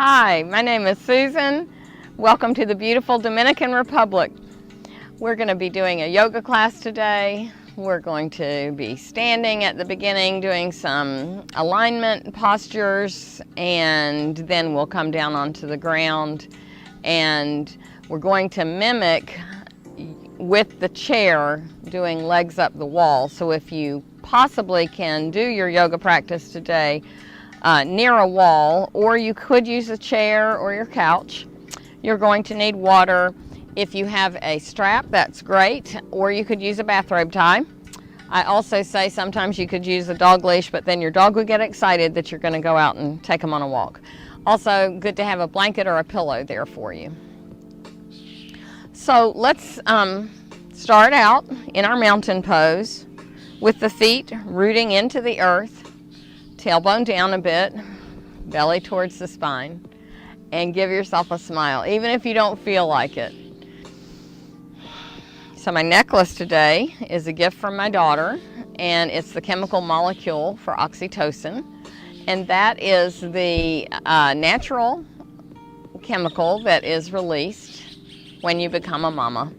Hi, my name is Susan. Welcome to the beautiful Dominican Republic. We're going to be doing a yoga class today. We're going to be standing at the beginning, doing some alignment postures, and then we'll come down onto the ground, and we're going to mimic with the chair doing legs up the wall. So if you possibly can do your yoga practice today near a wall, or you could use a chair or your couch. You're going to need water. If you have a strap, that's great, or you could use a bathrobe tie. I also say sometimes you could use a dog leash, but then your dog would get excited that you're going to go out and take them on a walk. Also, good to have a blanket or a pillow there for you. So let's start out in our mountain pose with the feet rooting into the earth, tailbone down a bit, belly towards the spine, and give yourself a smile, even if you don't feel like it. So my necklace today is a gift from my daughter, and it's the chemical molecule for oxytocin, and that is the natural chemical that is released when you become a mama.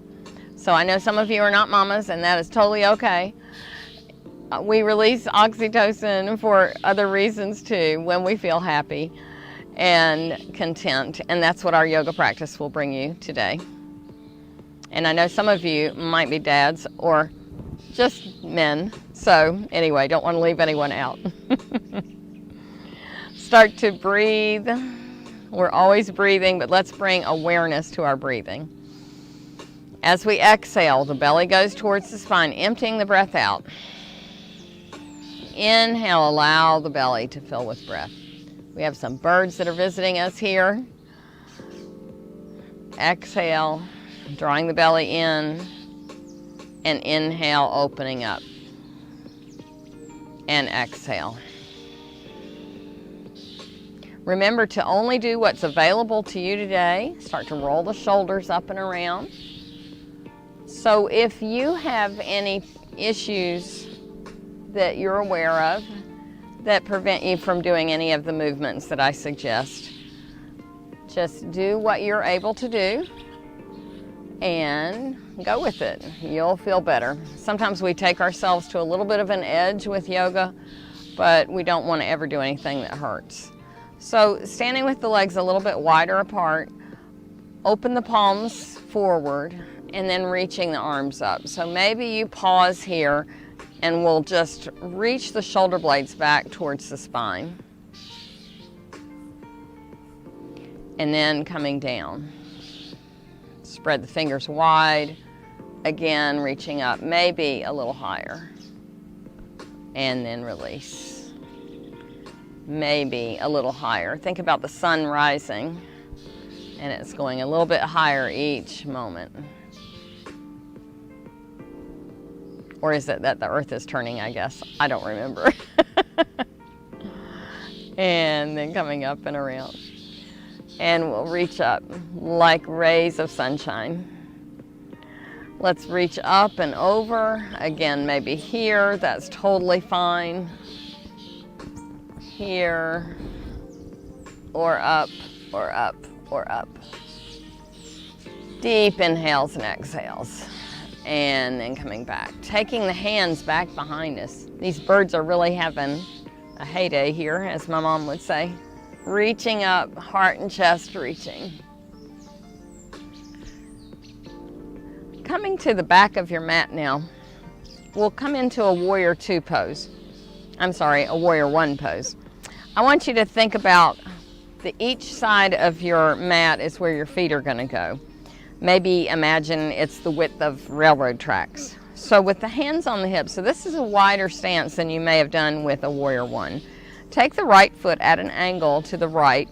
So I know some of you are not mamas, and that is totally okay. We release oxytocin for other reasons too, when we feel happy and content, and that's what our yoga practice will bring you today. And I know some of you might be dads or just men, so anyway, don't want to leave anyone out. Start to breathe. We're always breathing, but let's bring awareness to our breathing. As we exhale, the belly goes towards the spine, emptying the breath out. Inhale, allow the belly to fill with breath. We have some birds that are visiting us here. Exhale, drawing the belly in, and inhale, opening up. And exhale. Remember to only do what's available to you today. Start to roll the shoulders up and around. So if you have any issues that you're aware of that prevent you from doing any of the movements that I suggest, just do what you're able to do and go with it. You'll feel better. Sometimes we take ourselves to a little bit of an edge with yoga, but we don't want to ever do anything that hurts. So standing with the legs a little bit wider apart, open the palms forward, and then reaching the arms up. So maybe you pause here and we'll just reach the shoulder blades back towards the spine. And then coming down. Spread the fingers wide. Again, reaching up, maybe a little higher. And then release. Maybe a little higher. Think about the sun rising, and it's going a little bit higher each moment. Or is it that the earth is turning, I guess? I don't remember. And then coming up and around. And we'll reach up like rays of sunshine. Let's reach up and over. Again, maybe here, that's totally fine. Here, or up, or up, or up. Deep inhales and exhales. And then coming back, taking the hands back behind us. These birds are really having a heyday here, as my mom would say. Reaching up, heart and chest reaching. Coming to the back of your mat now, we'll come into a warrior two pose. I'm sorry, a warrior one pose. I want you to think about each side of your mat is where your feet are going to go. Maybe imagine it's the width of railroad tracks. So with the hands on the hips, so this is a wider stance than you may have done with a warrior one. Take the right foot at an angle to the right,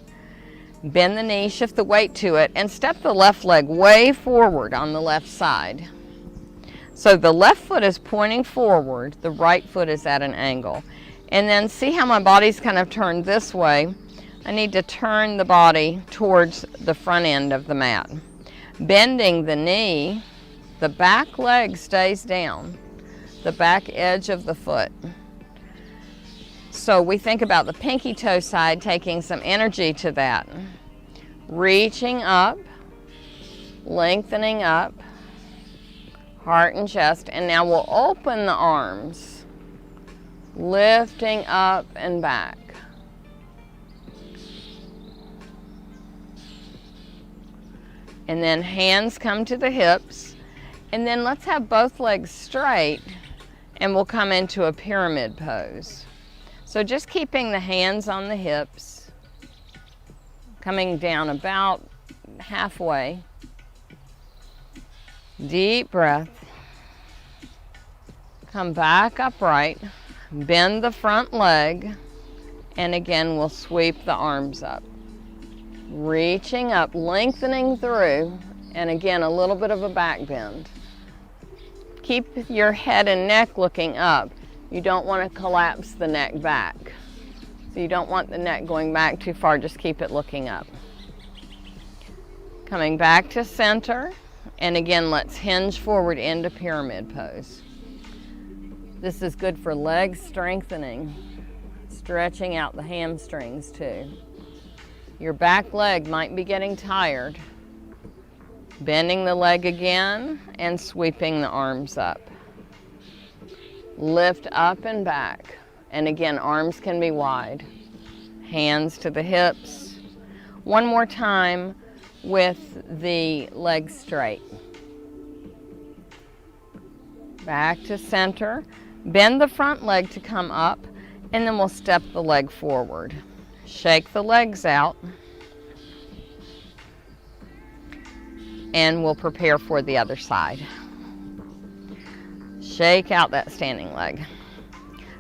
bend the knee, shift the weight to it, and step the left leg way forward on the left side. So the left foot is pointing forward, the right foot is at an angle. And then see how my body's kind of turned this way? I need to turn the body towards the front end of the mat. Bending the knee, the back leg stays down, the back edge of the foot. So we think about the pinky toe side, taking some energy to that. Reaching up, lengthening up, heart and chest. And now we'll open the arms, lifting up and back. And then hands come to the hips. And then let's have both legs straight, and we'll come into a pyramid pose. So just keeping the hands on the hips, coming down about halfway. Deep breath. Come back upright. Bend the front leg. And again, we'll sweep the arms up. Reaching up, lengthening through. And again, a little bit of a back bend. Keep your head and neck looking up. You don't want to collapse the neck back. So you don't want the neck going back too far, just keep it looking up. Coming back to center, and again, let's hinge forward into pyramid pose. This is good for leg strengthening, stretching out the hamstrings too. Your back leg might be getting tired. Bending the leg again and sweeping the arms up. Lift up and back. And again, arms can be wide. Hands to the hips. One more time with the legs straight. Back to center. Bend the front leg to come up, and then we'll step the leg forward. Shake the legs out. And we'll prepare for the other side. Shake out that standing leg.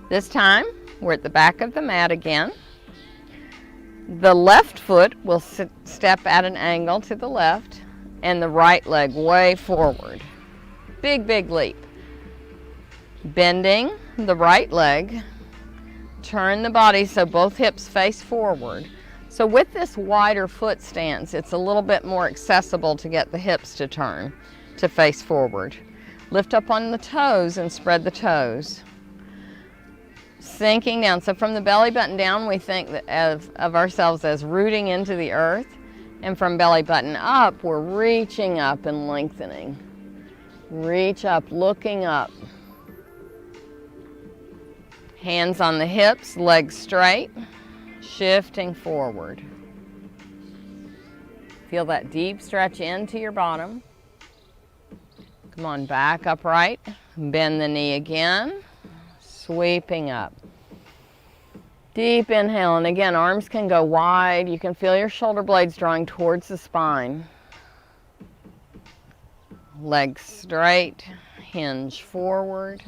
This time, we're at the back of the mat again. The left foot will step at an angle to the left, and the right leg way forward. Big, big leap. Bending the right leg. Turn the body so both hips face forward. So with this wider foot stance, it's a little bit more accessible to get the hips to turn, to face forward. Lift up on the toes and spread the toes. Sinking down. So from the belly button down, we think of ourselves as rooting into the earth. And from belly button up, we're reaching up and lengthening. Reach up, looking up. Hands on the hips, legs straight. Shifting forward. Feel that deep stretch into your bottom. Come on, back upright. Bend the knee again. Sweeping up. Deep inhale, and again, arms can go wide. You can feel your shoulder blades drawing towards the spine. Legs straight. Hinge forward.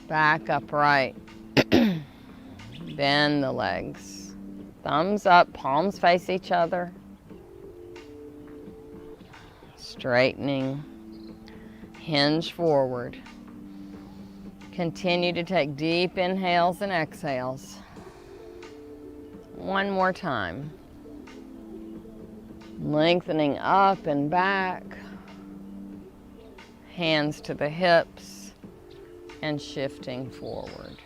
Back upright. Bend the legs. Thumbs up, palms face each other. Straightening. Hinge forward. Continue to take deep inhales and exhales. One more time. Lengthening up and back. Hands to the hips. And shifting forward.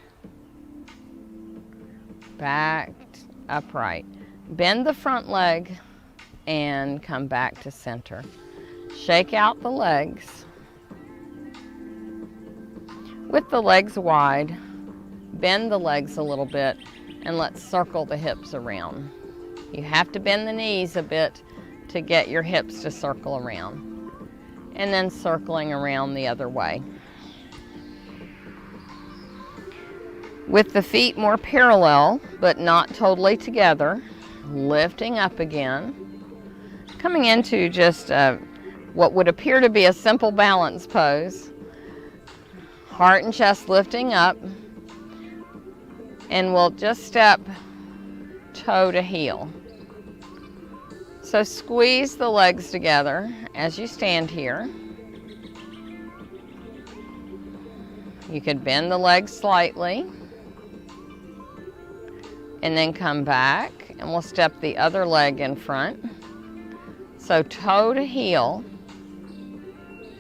Back upright. Bend the front leg and come back to center. Shake out the legs. With the legs wide, bend the legs a little bit and let's circle the hips around. You have to bend the knees a bit to get your hips to circle around. And then circling around the other way. With the feet more parallel, but not totally together, lifting up again, coming into just what would appear to be a simple balance pose. Heart and chest lifting up, and we'll just step toe to heel. So squeeze the legs together as you stand here. You could bend the legs slightly. And then come back, and we'll step the other leg in front. So toe to heel,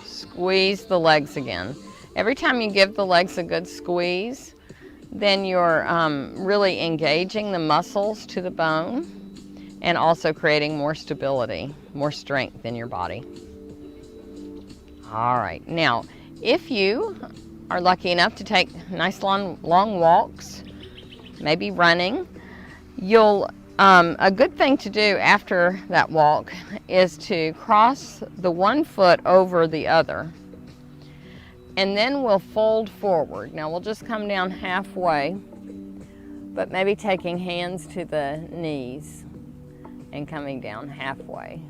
squeeze the legs again. Every time you give the legs a good squeeze, then you're really engaging the muscles to the bone and also creating more stability, more strength in your body. All right, now if you are lucky enough to take nice long walks, maybe running, a good thing to do after that walk is to cross the one foot over the other. And then we'll fold forward. Now we'll just come down halfway, but maybe taking hands to the knees and coming down halfway.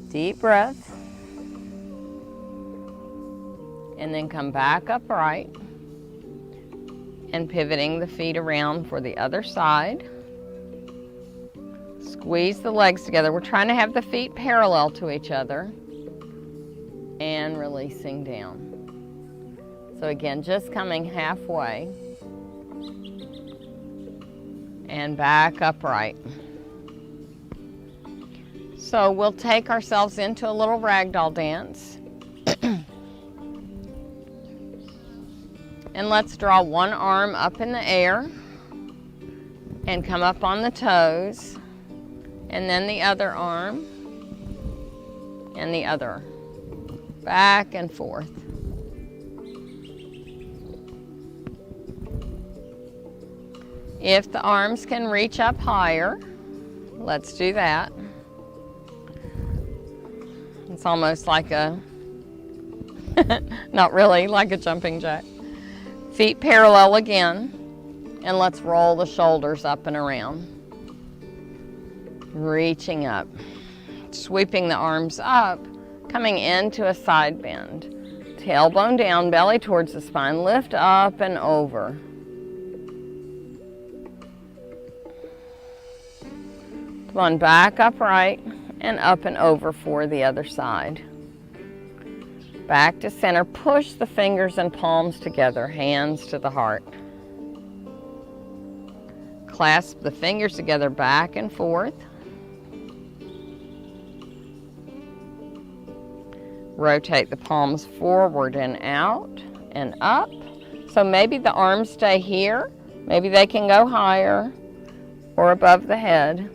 Deep breath. And then come back upright and pivoting the feet around for the other side. Squeeze the legs together. We're trying to have the feet parallel to each other. And releasing down. So again, just coming halfway and back upright. So we'll take ourselves into a little ragdoll dance. And let's draw one arm up in the air and come up on the toes, and then the other arm and the other. Back and forth. If the arms can reach up higher, let's do that. It's almost like a, not really, like a jumping jack. Feet parallel again, and let's roll the shoulders up and around. Reaching up, sweeping the arms up, coming into a side bend. Tailbone down, belly towards the spine, lift up and over. Come on, back upright and up and over for the other side. Back to center, push the fingers and palms together, hands to the heart. Clasp the fingers together, back and forth. Rotate the palms forward and out and up. So maybe the arms stay here, maybe they can go higher or above the head.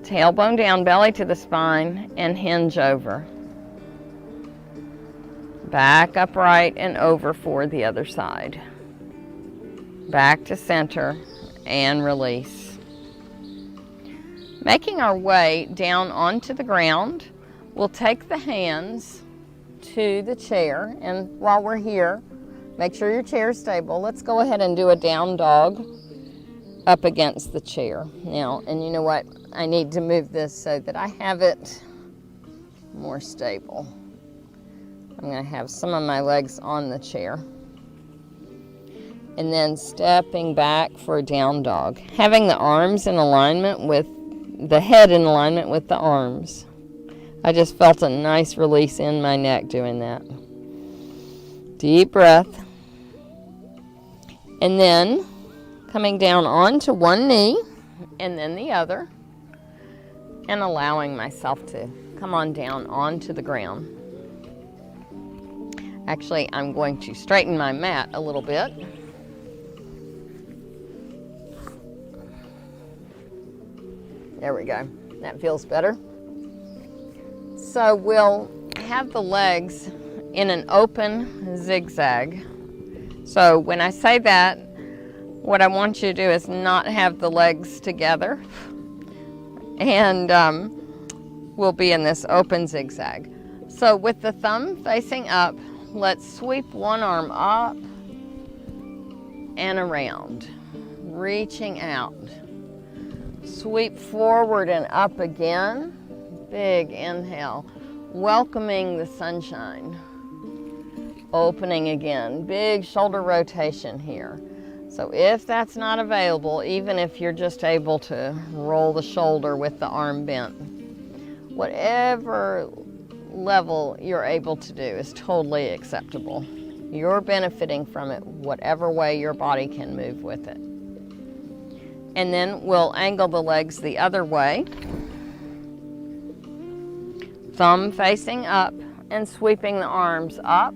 Tailbone down, belly to the spine, and hinge over. Back upright and over for the other side. Back to center and release. Making our way down onto the ground, we'll take the hands to the chair, and while we're here, make sure your chair is stable. Let's go ahead and do a down dog up against the chair. Now, and you know what? I need to move this so that I have it more stable. I'm going to have some of my legs on the chair. And then stepping back for a down dog. Having the arms in alignment with the head in alignment with the arms. I just felt a nice release in my neck doing that. Deep breath. And then coming down onto one knee and then the other. And allowing myself to come on down onto the ground. Actually, I'm going to straighten my mat a little bit. There we go. That feels better. So we'll have the legs in an open zigzag. So when I say that, what I want you to do is not have the legs together. And we'll be in this open zigzag. So with the thumb facing up, let's sweep one arm up and around, reaching out. Sweep forward and up again. Big inhale, welcoming the sunshine. Opening again, big shoulder rotation here. So if that's not available, even if you're just able to roll the shoulder with the arm bent, whatever level you're able to do is totally acceptable. You're benefiting from it whatever way your body can move with it. And then we'll angle the legs the other way. Thumb facing up and sweeping the arms up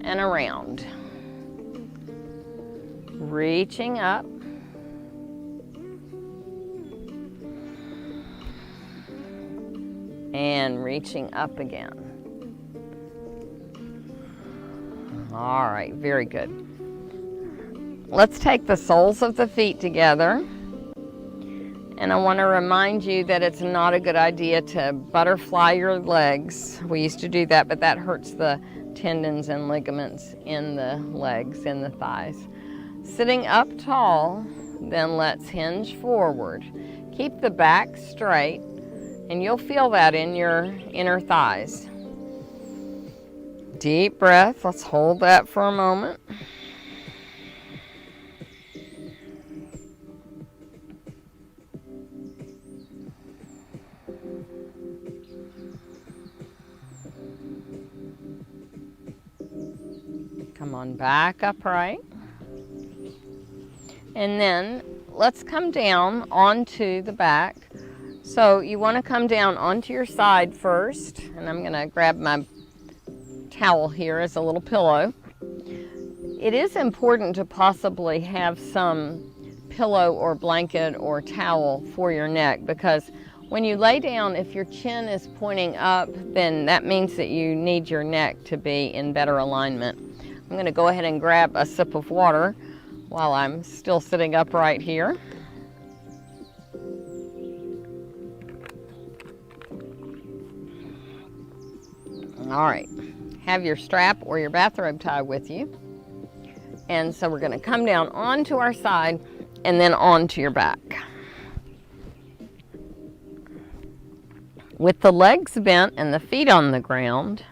and around. reaching up. And reaching up again. All right, very good. Let's take the soles of the feet together. And I want to remind you that it's not a good idea to butterfly your legs. We used to do that, but that hurts the tendons and ligaments in the legs, in the thighs. Sitting up tall, then let's hinge forward. Keep the back straight, and you'll feel that in your inner thighs. Deep breath. Let's hold that for a moment. Come on back upright. And then let's come down onto the back. So you want to come down onto your side first, and I'm going to grab my towel here as a little pillow. It is important to possibly have some pillow or blanket or towel for your neck, because when you lay down, if your chin is pointing up, then that means that you need your neck to be in better alignment. I'm going to go ahead and grab a sip of water while I'm still sitting upright here. All right, have your strap or your bathrobe tie with you. And so we're going to come down onto our side and then onto your back. With the legs bent and the feet on the ground,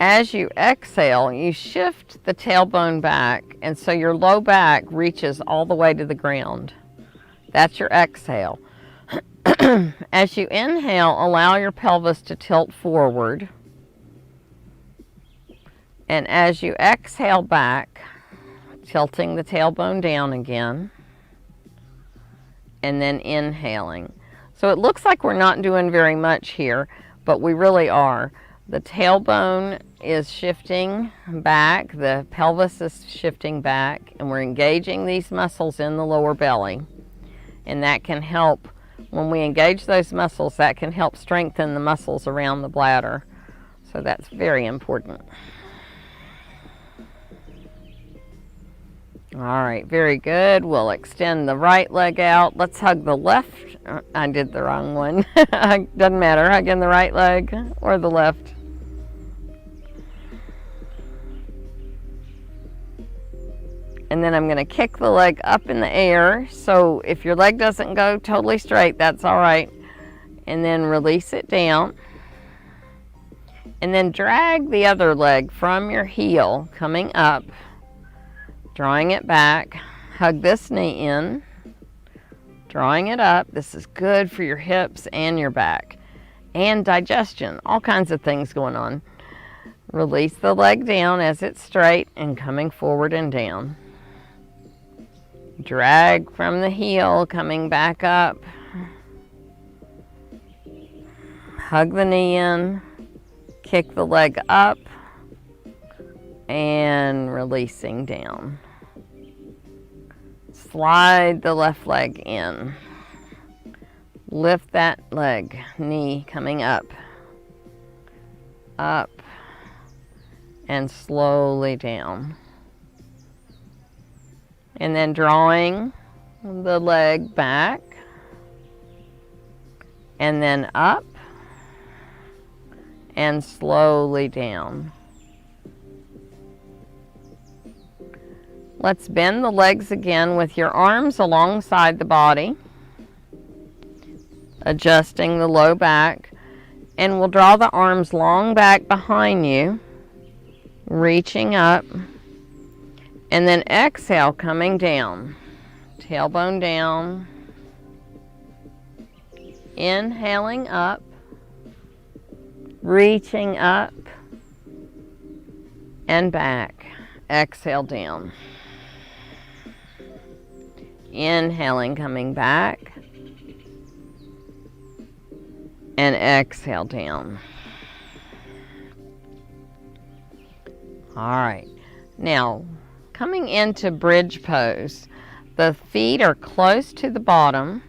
as you exhale, you shift the tailbone back, and so your low back reaches all the way to the ground. That's your exhale. As you inhale, allow your pelvis to tilt forward. And as you exhale back, tilting the tailbone down again, and then inhaling. So it looks like we're not doing very much here, but we really are. The tailbone is shifting back, the pelvis is shifting back, and we're engaging these muscles in the lower belly. And that can help, when we engage those muscles, that can help strengthen the muscles around the bladder. So that's very important. All right, very good. We'll extend the right leg out. Let's hug the left. I did the wrong one. Doesn't matter, hugging the right leg or the left. And then I'm going to kick the leg up in the air. So if your leg doesn't go totally straight, that's all right. And then release it down. And then drag the other leg from your heel, coming up, drawing it back. Hug this knee in, drawing it up. This is good for your hips and your back. And digestion, all kinds of things going on. Release the leg down as it's straight and coming forward and down. Drag from the heel, coming back up. Hug the knee in, kick the leg up, and releasing down. Slide the left leg in. Lift that leg, knee coming up, up, and slowly down. And then drawing the leg back, and then up, and slowly down. Let's bend the legs again with your arms alongside the body, adjusting the low back, and we'll draw the arms long back behind you, reaching up. And then exhale, coming down, tailbone down, inhaling up, reaching up, and back. Exhale down. Inhaling, coming back, and exhale down. All right, now, Coming into bridge pose, the feet are close to the bottom,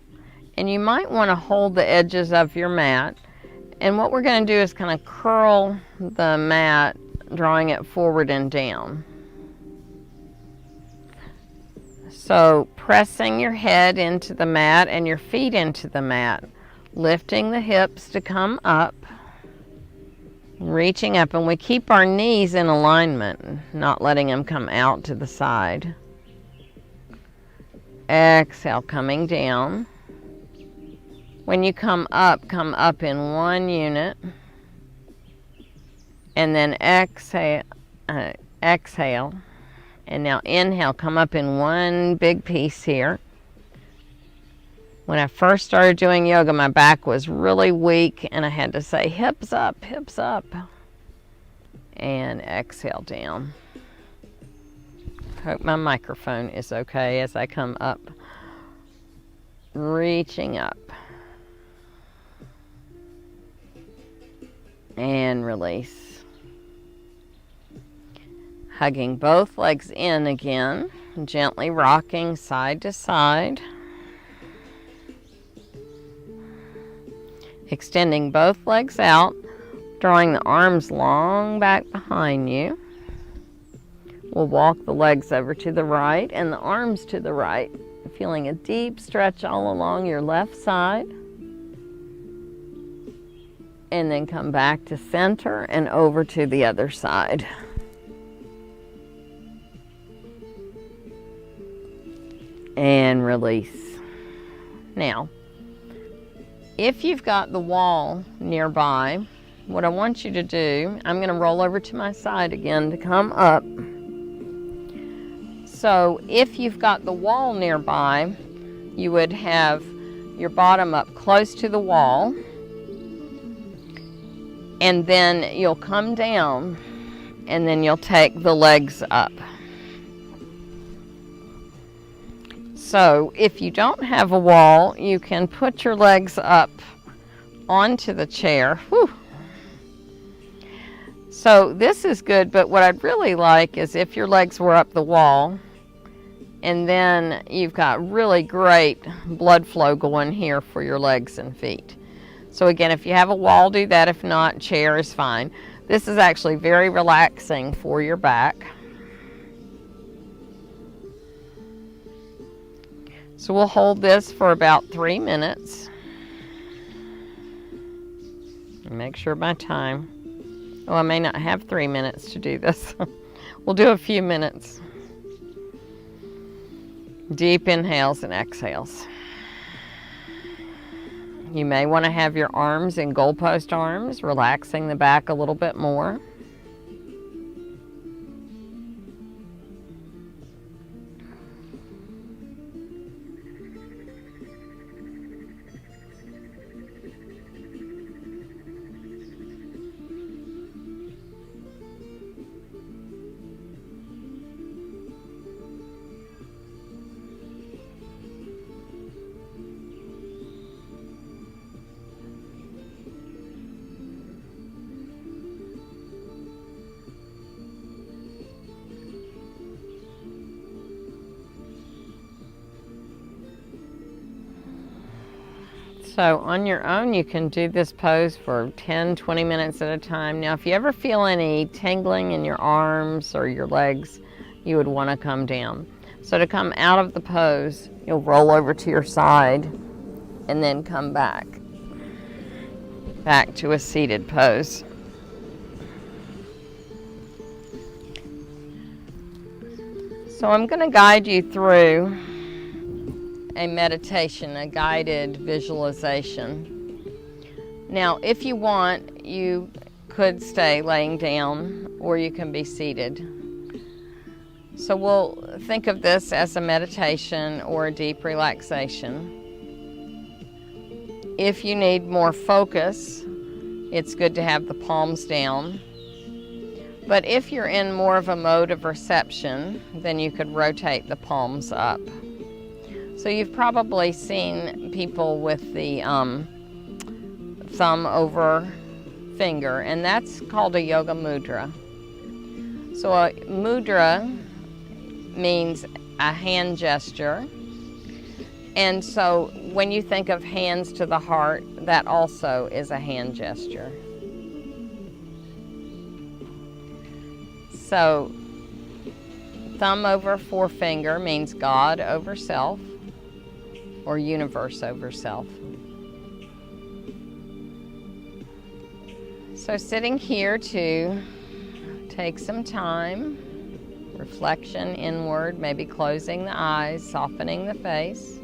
and you might want to hold the edges of your mat. And what we're going to do is kind of curl the mat, drawing it forward and down. So pressing your head into the mat and your feet into the mat, lifting the hips to come up, reaching up, and we keep our knees in alignment, not letting them come out to the side. Exhale, coming down. When you come up in one unit, and then exhale, and now inhale, come up in one big piece here. When I first started doing yoga, my back was really weak, and I had to say hips up, and exhale down. Hope my microphone is okay as I come up, reaching up. And release. Hugging both legs in again, gently rocking side to side. Extending both legs out, drawing the arms long back behind you. We'll walk the legs over to the right and the arms to the right, feeling a deep stretch all along your left side. And then come back to center and over to the other side. And release. Now, if you've got the wall nearby, what I want you to do, I'm going to roll over to my side again to come up. So if you've got the wall nearby, you would have your bottom up close to the wall. And then you'll come down, and then you'll take the legs up. So if you don't have a wall, you can put your legs up onto the chair. Whew. So this is good, but what I'd really like is if your legs were up the wall, and then you've got really great blood flow going here for your legs and feet. So again, if you have a wall, do that. If not, chair is fine. This is actually very relaxing for your back. So we'll hold this for about 3 minutes. Make sure my time. Oh, I may not have 3 minutes to do this. We'll do a few minutes. Deep inhales and exhales. You may want to have your arms in goalpost arms, relaxing the back a little bit more. So on your own, you can do this pose for 10, 20 minutes at a time. Now, if you ever feel any tingling in your arms or your legs, you would want to come down. So to come out of the pose, you'll roll over to your side and then come back to a seated pose. So I'm going to guide you through a meditation, a guided visualization. Now, if you want, you could stay laying down or you can be seated. So we'll think of this as a meditation or a deep relaxation. If you need more focus, it's good to have the palms down. But if you're in more of a mode of reception, then you could rotate the palms up. So you've probably seen people with the thumb over finger, and that's called a yoga mudra. So a mudra means a hand gesture. And so when you think of hands to the heart, that also is a hand gesture. So thumb over forefinger means God over self, or universe over self. So sitting here to take some time, reflection inward, maybe closing the eyes, softening the face.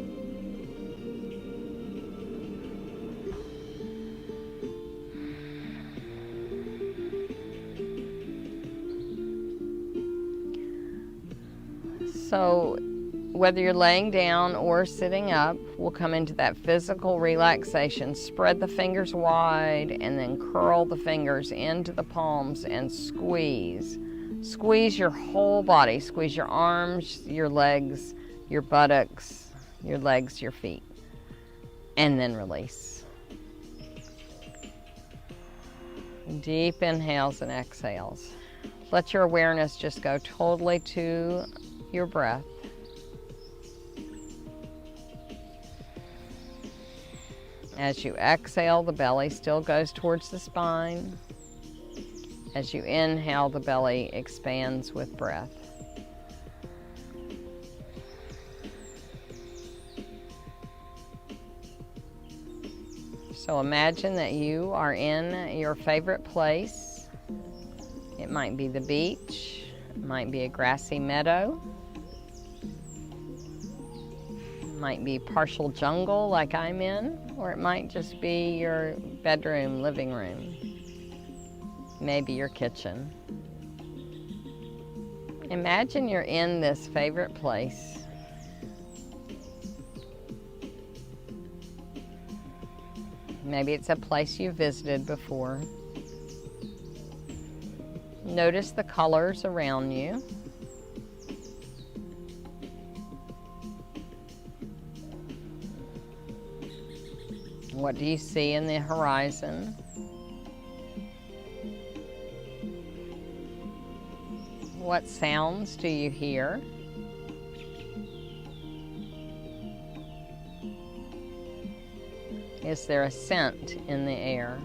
So whether you're laying down or sitting up, we'll come into that physical relaxation. Spread the fingers wide and then curl the fingers into the palms and squeeze. Squeeze your whole body. Squeeze your arms, your legs, your buttocks, your legs, your feet. And then release. Deep inhales and exhales. Let your awareness just go totally to your breath. As you exhale, the belly still goes towards the spine. As you inhale, the belly expands with breath. So imagine that you are in your favorite place. It might be the beach, it might be a grassy meadow, it might be partial jungle like I'm in, or it might just be your bedroom, living room, maybe your kitchen. Imagine you're in this favorite place. Maybe it's a place you've visited before. Notice the colors around you. What do you see in the horizon? What sounds do you hear? Is there a scent in the air?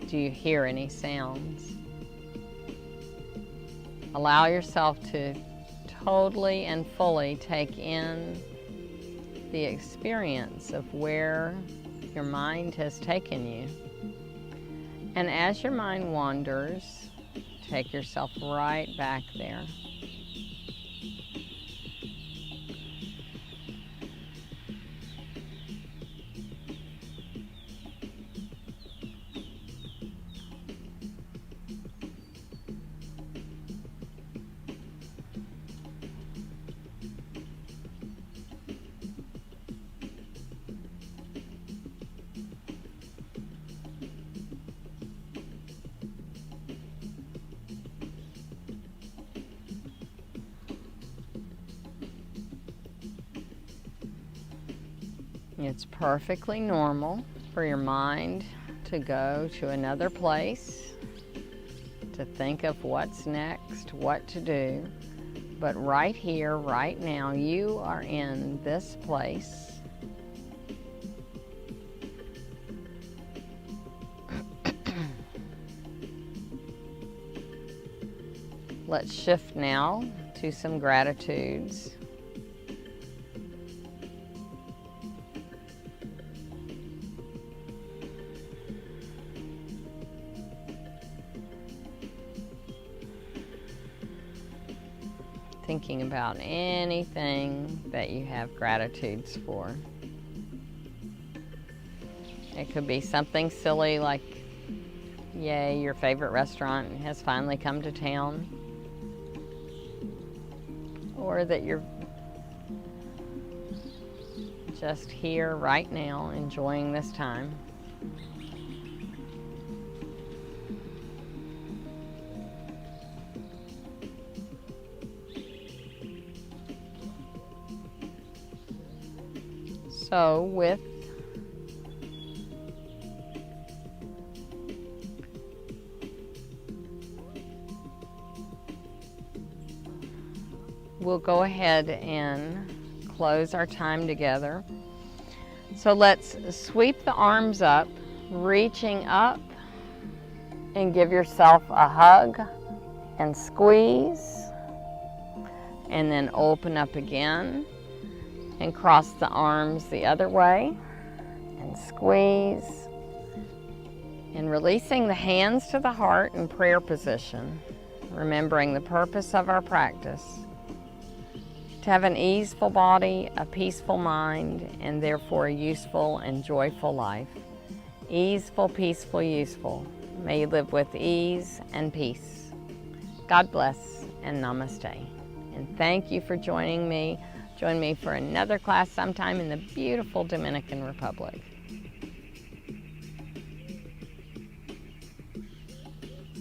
Do you hear any sounds? Allow yourself to totally and fully take in the experience of where your mind has taken you. And as your mind wanders, take yourself right back there. It's perfectly normal for your mind to go to another place, to think of what's next, what to do. But right here, right now, you are in this place. Let's shift now to some gratitudes. Thinking about anything that you have gratitudes for. It could be something silly like, yay, your favorite restaurant has finally come to town. Or that you're just here right now enjoying this time. So we'll go ahead and close our time together. So let's sweep the arms up, reaching up, and give yourself a hug and squeeze, and then open up again and cross the arms the other way and squeeze, and releasing the hands to the heart in prayer position, remembering the purpose of our practice: to have an easeful body, a peaceful mind, and therefore a useful and joyful life. Easeful, peaceful, useful. May you live with ease and peace. God bless and namaste. And thank you for joining me. Join me for another class sometime in the beautiful Dominican Republic.